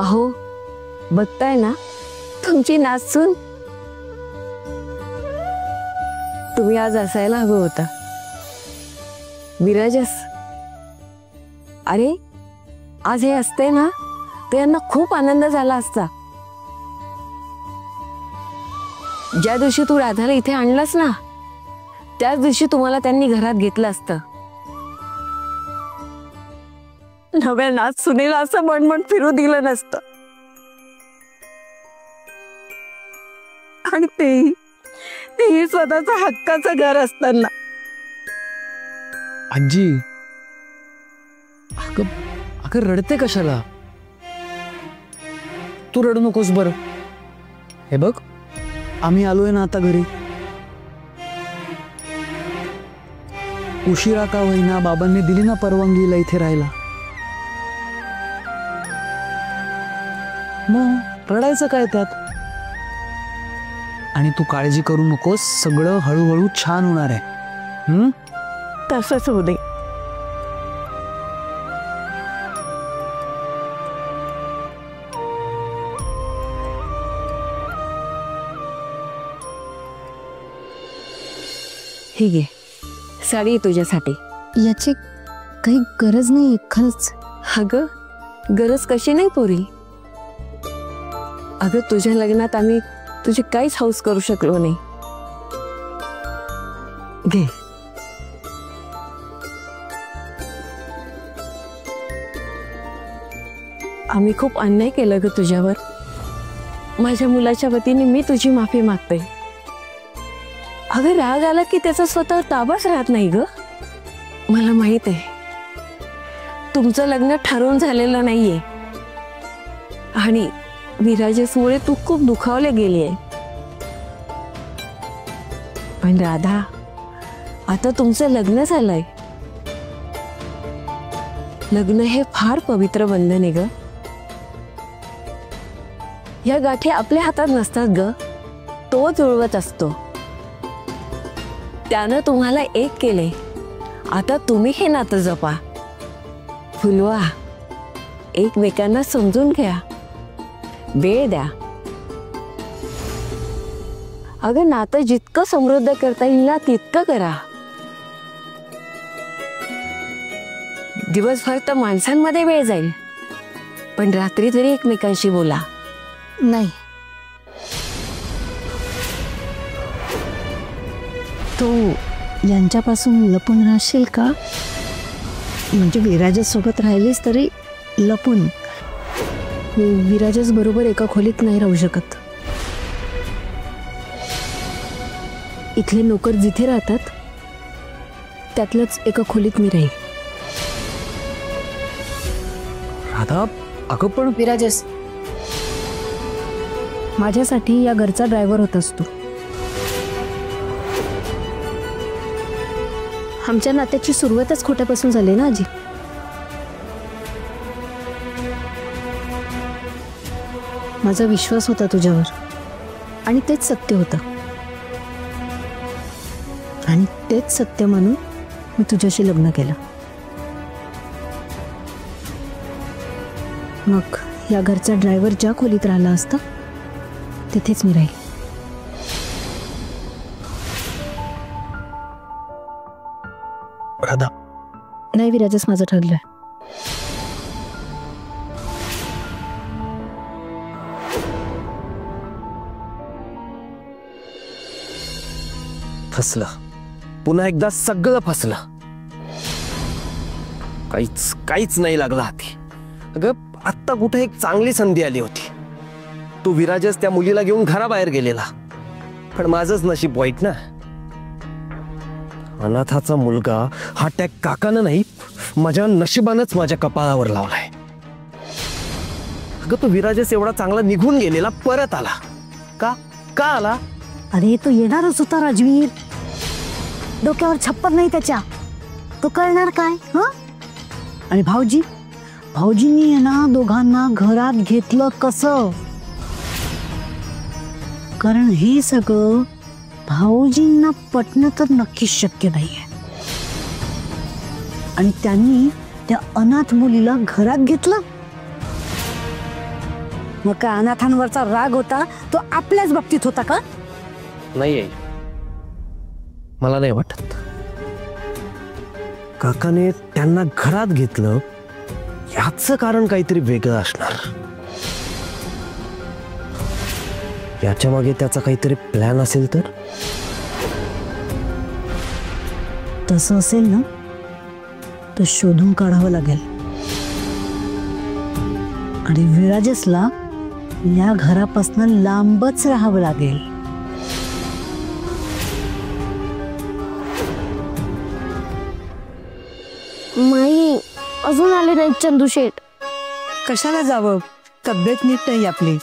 अहो बघताय ना तुमची नासून, तुम्ही आज असायला हवं होता विराजस. अरे आज हे असते ना तर यांना खूप आनंद झाला असता. ज्या दिवशी तू राधाला इथे आणलास ना त्याच दिवशी तुम्हाला त्यांनी घरात घेतलं असतं. नव्या नाच सुनेला असं म्हणून फिरू दिलं नसतं. आणि तेही स्वतःचं हक्काचं घर असताना. आजी अगं रडते कशाला? तू रडू नकोस बरं. हे बघ आम्ही आलोय ना आता घरी. उशिरा का होईना बाबांनी दिली ना परवानगीला इथे राहायला. मग रडायचं काय त्यात? आणि तू काळजी करू नकोस, सगळं हळूहळू छान होणार आहे. तसंच होऊ दे. ठीक आहे, साडी तुझ्यासाठी. याची काही गरज नाही खरंच. अगं गरज कशी नाही पोरी. अगं तुझ्या लग्नात आम्ही तुझी काहीच हौस करू शकलो नाही. घे. आम्ही खूप अन्याय केलं ग तुझ्यावर. माझ्या मुलाच्या वतीने मी तुझी माफी मागते. अगं राग आला की त्याचा स्वतःवर ताबाच राहत नाही ग. मला माहित आहे तुमचं लग्न ठरवून झालेलं नाहीये आणि विराजसमुळे तू खूप दुखावले गेली आहे. पण राधा आता तुमचं लग्न झालंय. लग्न हे फार पवित्र बंधन आहे ग. या गाठी आपल्या हातात नसतात ग, तो जुळवत असतो. त्यानं तुम्हाला एक केले, आता तुम्ही हे नातं जपा. फुलवा, एकमेकांना समजून घ्या, वेळ द्या. अगं नातं जितकं समृद्ध करता येईल ना तितकं करा. दिवसभर तर माणसांमध्ये वेळ जाईल, पण रात्री तरी एकमेकांशी बोला. नाही, तू यांच्यापासून लपून राहशील का? म्हणजे विराजस सोबत राहिलीस तरी लपून. विराजस बरोबर एका खोलीत नाही राहू शकत. इथले नोकर जिथे राहतात त्यातलंच एका खोलीत मी राहील. राधा अगं पण विराजस माझ्यासाठी या घरचा ड्रायव्हर होतास तू. आमच्या नात्याची सुरुवातच खोट्यापासून झाली ना आजी. माझा विश्वास होता तुझ्यावर आणि तेच सत्य होतं. आणि तेच सत्य म्हणून मी तुझ्याशी लग्न केलं. मग या घरचा ड्रायव्हर ज्या खोलीत राहिला असता तिथेच मी राहील. राधा नाही विराजस, माझं ठरलंय. फसलं, पुन्हा एकदा सगळं फसलं. काहीच नाही लागलं हाती. अगं आत्ता कुठे एक चांगली संधी आली होती. तू विराजस त्या मुलीला घेऊन घराबाहेर गेलेला, पण माझंच नशीब वाईट ना. अनाथाचा मुलगा हा टॅग काकानं नाही माझ्या नशिबानंच माझ्या कपाळावर लावलाय. अगं तो विराजस एवढा चांगला निघून गेलेला परत आला का? का आला? अरे तो येणारच होता राजवीर. डोक्यावर छप्पर नाही त्याच्या, तो करणार काय? हा. आणि भाऊजींनी ना दोघांना घरात घेतलं कसं? कारण हे सगळं भाऊजींना पटणं तर नक्कीच शक्य नाहीये. आणि त्यांनी त्या अनाथ मुलीला घरात घेतलं. मग काय अनाथांवरचा राग होता तो आपल्याच बाबतीत होता का? नाही आई, मला नाही वाटत. काकाने त्यांना घरात घेतलं याचं कारण काहीतरी वेगळं असणार. याच्या मागे त्याचा काहीतरी प्लॅन असेल तर. तसं असेल ना तर शोधून काढावं लागेल आणि विराजसला या घरापासून लांबच राहावं लागेल. माई अजून आले नाहीत चंदू शेठ. कशाला जावं, तब्येत नीट नाही आपली.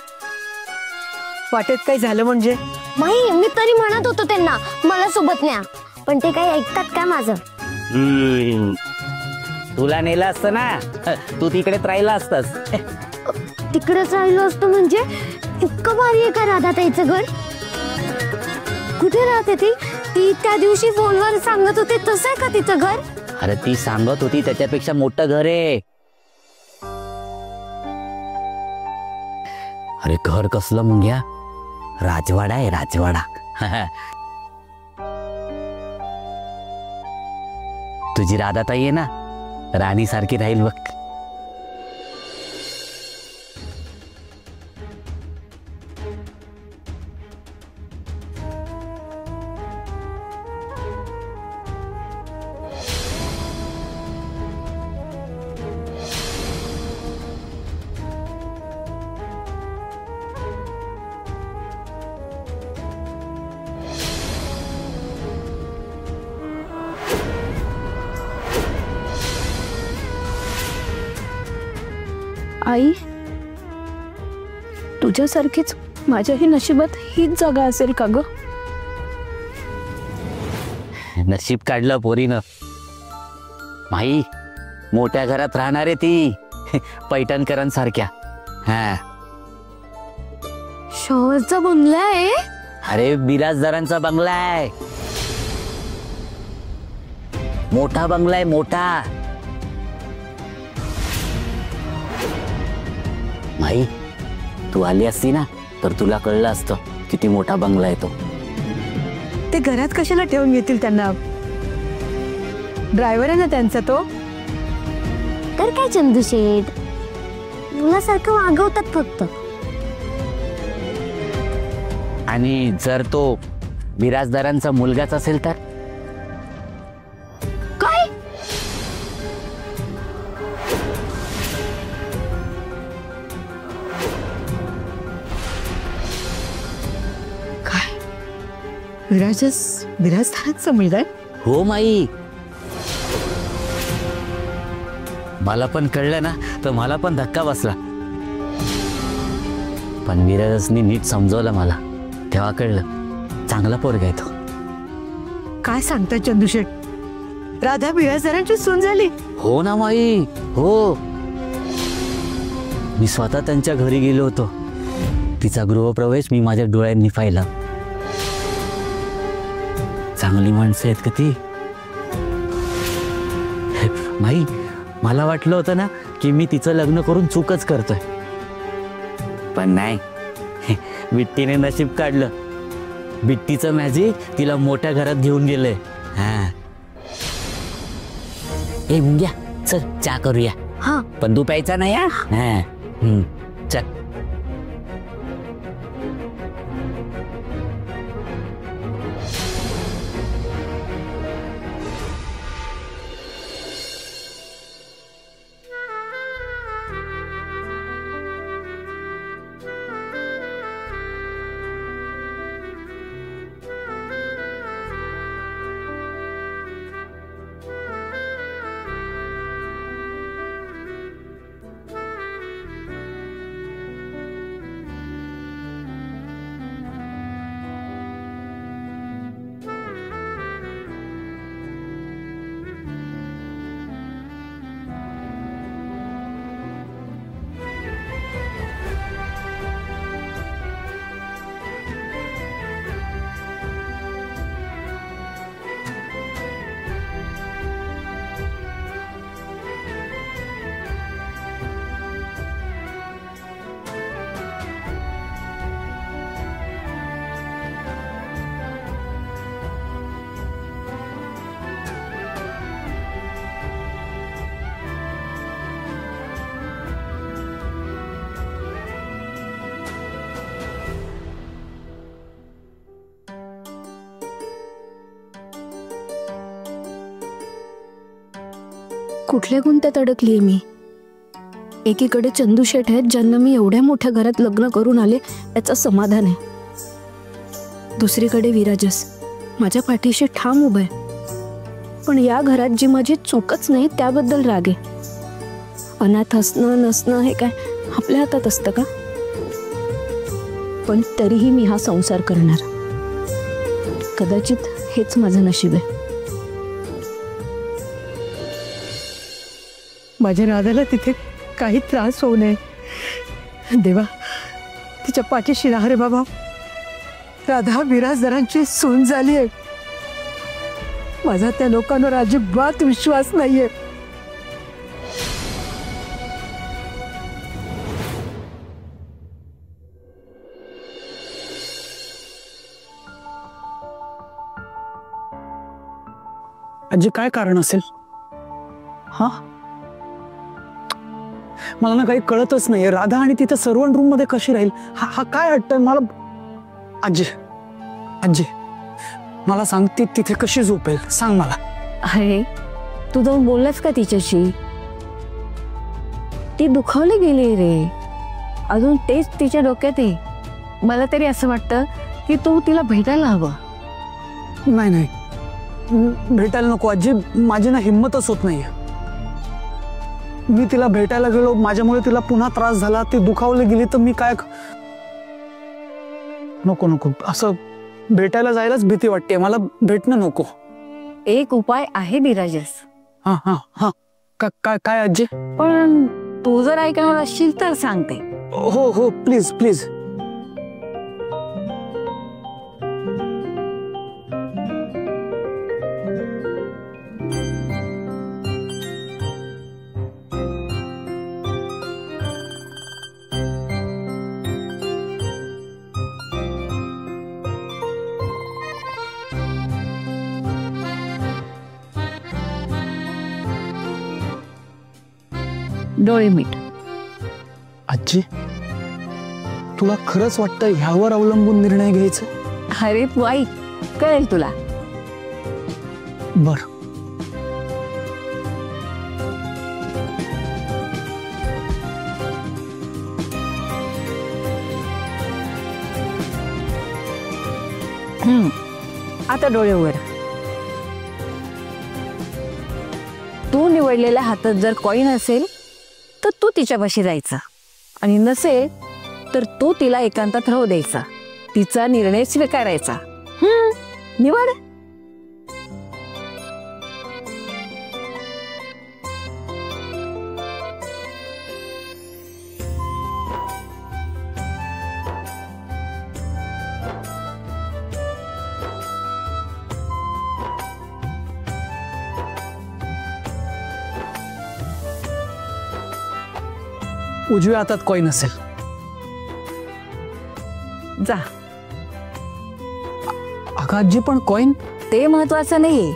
वाटेत काही झालं म्हणजे? माई मी तरी म्हणत होतो त्यांना मला सोबत न्या, पण ते काही ऐकतात का माझं? तुला नेलं असतं ना, तू तिकडेच राहिला असतास. तिकडेच राहिलो असतो म्हणजे? इतकं भारी आहे का राधाताईचं घर? कुठे राहते ती? ती त्या दिवशी फोनवर सांगत होते तसं आहे का तिचं घर? अरे ती सांगत होती त्याच्यापेक्षा मोठं घर आहे. अरे घर कसलं मुंग्या, राजवाडा आहे राजवाडा. तुझी राधाताई आहे ना, राणी सारखी राहील बघ. आई, तुझ्यासारखीच माझ्याही नशिबात हीच जागा असेल का ग? नशीब काढलं पोरीनं. माई मोठ्या घरात राहणारे ती पैठणकरांसारख्या. हा शहरचा बंगला आहे? अरे बिराजदारांचा बंगला आहे, मोठा बंगला आहे मोठा. माई तू आली असती ना तर तुला कळलं असतं किती मोठा बंगला आहे तो. ते घरात कशाला ठेवून घेतील त्यांना? ड्रायव्हर आहे ना त्यांचा तो. तर काय चंदू शेठ, मुलासारखं वागवतात फक्त. आणि जर तो बिराजदारांचा मुलगाच असेल तर? काय? विराजदारांचा मुलगा आहे? हो माई, मला पण कळलं ना तर मला पण धक्का बसला. पण विराजनी नीट समजवलं मला, तेव्हा कळलं चांगला पोरगा आहे तो. काय सांगताय चंदूशेठ, राधा विराजदारांची सून झाली? हो ना माई, हो. मी स्वतः त्यांच्या घरी गेलो होतो. तिचा गृहप्रवेश मी माझ्या डोळ्यांनी पाहिला. चांगली माणसं आहेत का ती. माई मला वाटलं होतं ना की मी तिचं लग्न करून चूकच करतोय, पण नाही. बिट्टीने नशीब काढलं. बिट्टीचं मॅजिक तिला मोठ्या घरात घेऊन गेलंय. हा ए मुंग्या, चल चहा करूया. हा पण तू प्यायचा नाही. हा चल. कुठल्या गुंत्यात अडकलीये मी? एकीकडे चंदू शेठ आहेत ज्यांना मी एवढ्या मोठ्या घरात लग्न करून आले याचं समाधान आहे. दुसरीकडे विराजस माझ्या पाठीशी ठाम उभा आहे. पण या घरात जी माझी चूकच नाही त्याबद्दल राग आहे. अनाथ असणं नसणं हे काय आपल्या हातात असतं का? पण तरीही मी हा संसार करणार. कदाचित हेच माझं नशीब आहे. माझ्या राधाला तिथे काही त्रास होऊ नये देवा, तिच्या पाठीशी राहा रे बाबा. राधा बिराजदारांची सून झाली आहे. माझा त्या लोकांवर अजिबात विश्वास नाहीये. आजी काय कारण असेल? हा, मला ना काही कळतच नाहीये. राधा आणि तिथं सर्वंट रूम मध्ये कशी राहील? हा काय वाटतंय मला? आजी आजी मला सांग, ती तिथे कशी झोपेल? सांग मला. अरे तू जाऊन बोललास का तिच्याशी? ती दुखावली गेली रे. अजून तेच तिच्या डोक्यात आहे. मला तरी असं वाटतं की तू तिला भेटायला हवं. नाही नाही, भेटायला नको आजी. माझी ना हिंमतच होत नाहीये. मी तिला भेटायला गेलो, माझ्यामुळे तिला पुन्हा त्रास झाला, ती दुखावली गेली तर मी काय? नको नको, असं भेटायला जायलाच भीती वाटते मला. भेटणं नको. एक उपाय आहे बिराजस. हा हा हा, काय काय आजी? पण तू जर ऐकणार असशील तर सांगते. हो हो, प्लीज प्लीज. डोळे मीट. आजी, तुला खरंच वाटतं ह्यावर अवलंबून निर्णय घ्यायचा? अरे तू ऐक, कळेल तुला. बर. आता डोळे उघड. तू निवडलेल्या हातात जर कॉईन असेल तर तू तिच्यापाशी जायचा, आणि नसेल तर तू तिला एकांतात राहू द्यायचा. तिचा निर्णय स्वीकारायचा. निवड. उजव्या हातात कॉईन असेल. जा. अगं आजी, पण कॉईन? ते महत्वाचं नाहीये.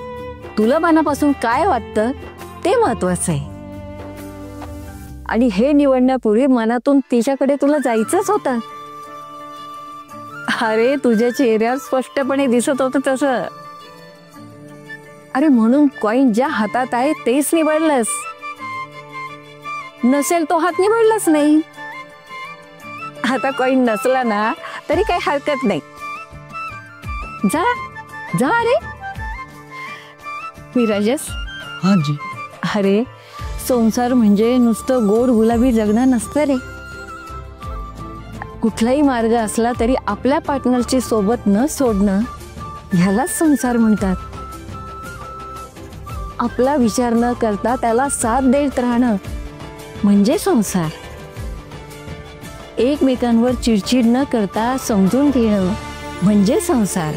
तुला मनापासून काय वाटतं ते महत्वाचं आहे. आणि हे निवडण्यापूर्वी मनातून तिच्याकडे तुला जायचंच होतं. अरे तुझ्या चेहऱ्यावर स्पष्टपणे दिसत होतं तसं. अरे म्हणून कॉईन ज्या हातात आहे तेच निवडलंस. नसेल तो हात निवडलाच नाही. आता कॉईन नसला ना तरी काही हरकत नाही. जा जा. अरे विराजस. हा जी. अरे संसार म्हणजे नुसतं गोड गुलाबी जगणं नसतं रे. कुठलाही मार्ग असला तरी आपल्या पार्टनरची सोबत न सोडणं ह्यालाच संसार म्हणतात. आपला विचार न करता त्याला साथ देत राहणं म्हणजे संसार. एकमेकांवर चिडचिड न करता समजून घेणं म्हणजे संसार.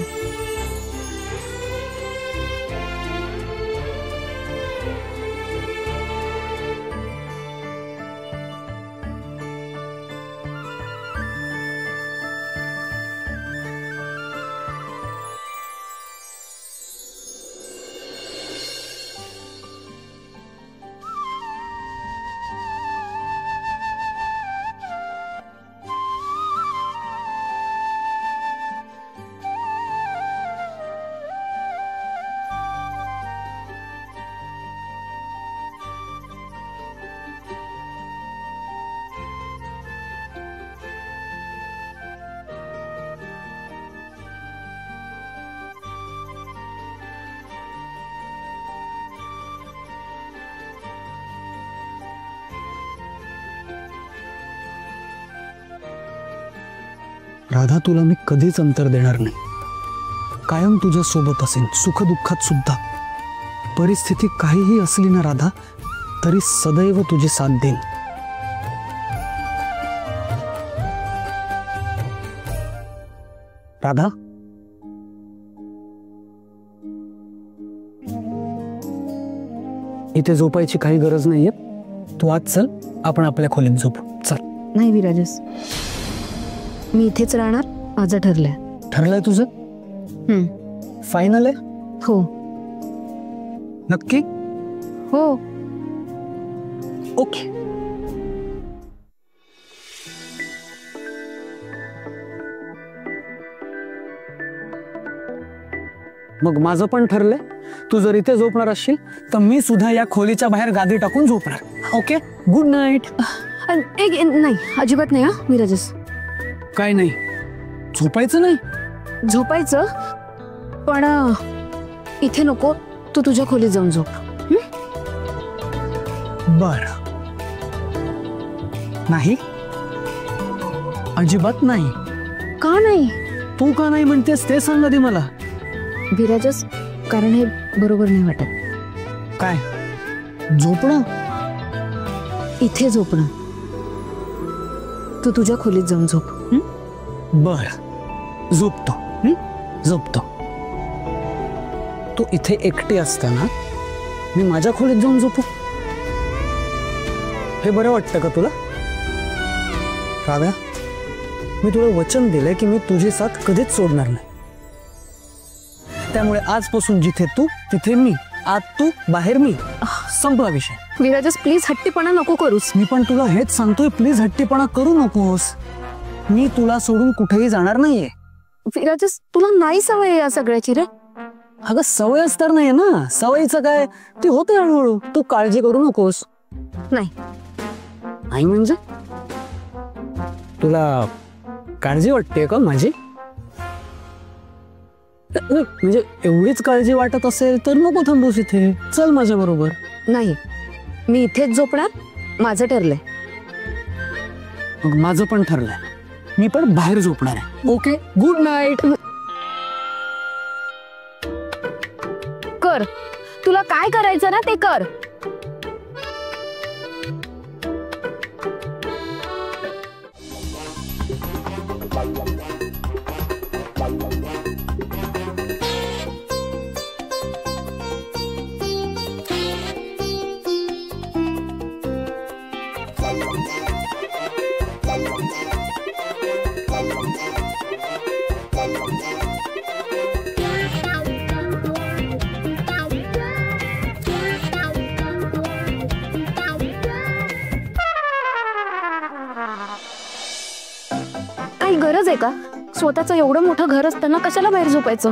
राधा, तुला मी कधीच अंतर देणार नाही. कायम तुझ्या सोबत असेन, सुख दुःखात सुद्धा. परिस्थिती काहीही असली ना राधा, तरी सदैव तुझी साथ देईन. राधा, इथे झोपायची काही गरज नाहीये. तू आज चल, आपण आपल्या खोलीत झोपू. चल. नाही विराजस, मी इथेच राहणार. माझं ठरलंय. ठरलंय तुझं? फायनल आहे? हो नक्की? हो. ओके. मग माझं पण ठरलंय. तू जर इथे झोपणार असशील तर मी सुद्धा या खोलीच्या बाहेर गादी टाकून झोपणार. Okay, good night. नाही, अजिबात नाही. हा विराजस, काय नाही? झोपायचं नाही? झोपायचं, पण इथे नको. तू तुझ्या खोलीत जाऊन झोप. बर. नाही, अजिबात नाही. का नाही? तू का नाही म्हणतेस ते सांग आधी मला. विराजस, कारण हे बरोबर नाही वाटत. काय? झोपणं? इथे झोपणं. तू तुझ्या खोलीत जाऊन झोप. बर, झोपतो. झोपतो. तू इथे एकटी असताना मी माझ्या खोलीत जाऊन झोपू? हे बरं वाटतं का तुला? राधा, मी तुला वचन दिलंय की मी तुझी साथ कधीच सोडणार नाही. त्यामुळे आजपासून जिथे तू तिथे मी, आत तू बाहेर मी. संपला विषय. विराजस, प्लीज हट्टीपणा नको करूस. मी पण तुला हेच सांगतोय, प्लीज हट्टीपणा करू नकोस. मी तुला सोडून कुठेही जाणार नाहीये. विराजस, तुला नाही सवय आहे या सगळ्याची रे. अगं सवयच तर नाही ना. सवयीचं काय, ती होते हळूहळू. तू काळजी करू नकोस. नाही. नाही म्हणजे? तुला काळजी वाटते का माझी? म्हणजे एवढीच काळजी वाटत असेल तर नको थांबूस इथे. चल माझ्या बरोबर. नाही, मी इथेच झोपणार. माझं ठरलंय. मग माझं पण ठरलंय. मी पण बाहेर झोपणार आहे. Okay, good night. कर, तुला काय करायचं ना ते कर. काही गरज आहे का? स्वतःचं एवढं मोठं घर असताना कशाला बाहेर झोपायचं?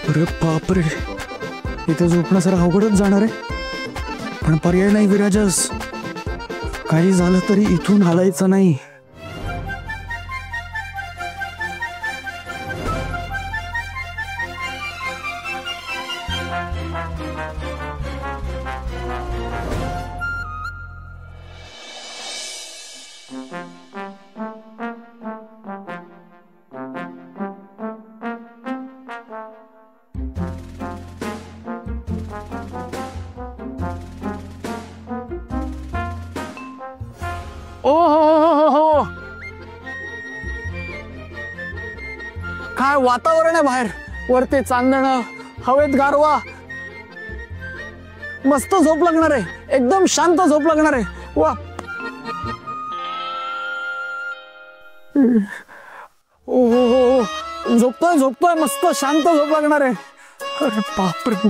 अरे बापरे, इथे झोपणं जरा अवघडच जाणार आहे. पण पर्याय नाही विराजस. काही झालं तरी इथून हलायचं नाही. ओ हो, काय वातावरण आहे बाहेर. वरती चांदणं, हवेत गारवा. मस्त झोप लागणार आहे. एकदम शांत झोप लागणार आहे. वा. ओ, झोपतोय झोपतोय. मस्त शांत झोप लागणार आहे. अरे बापरे.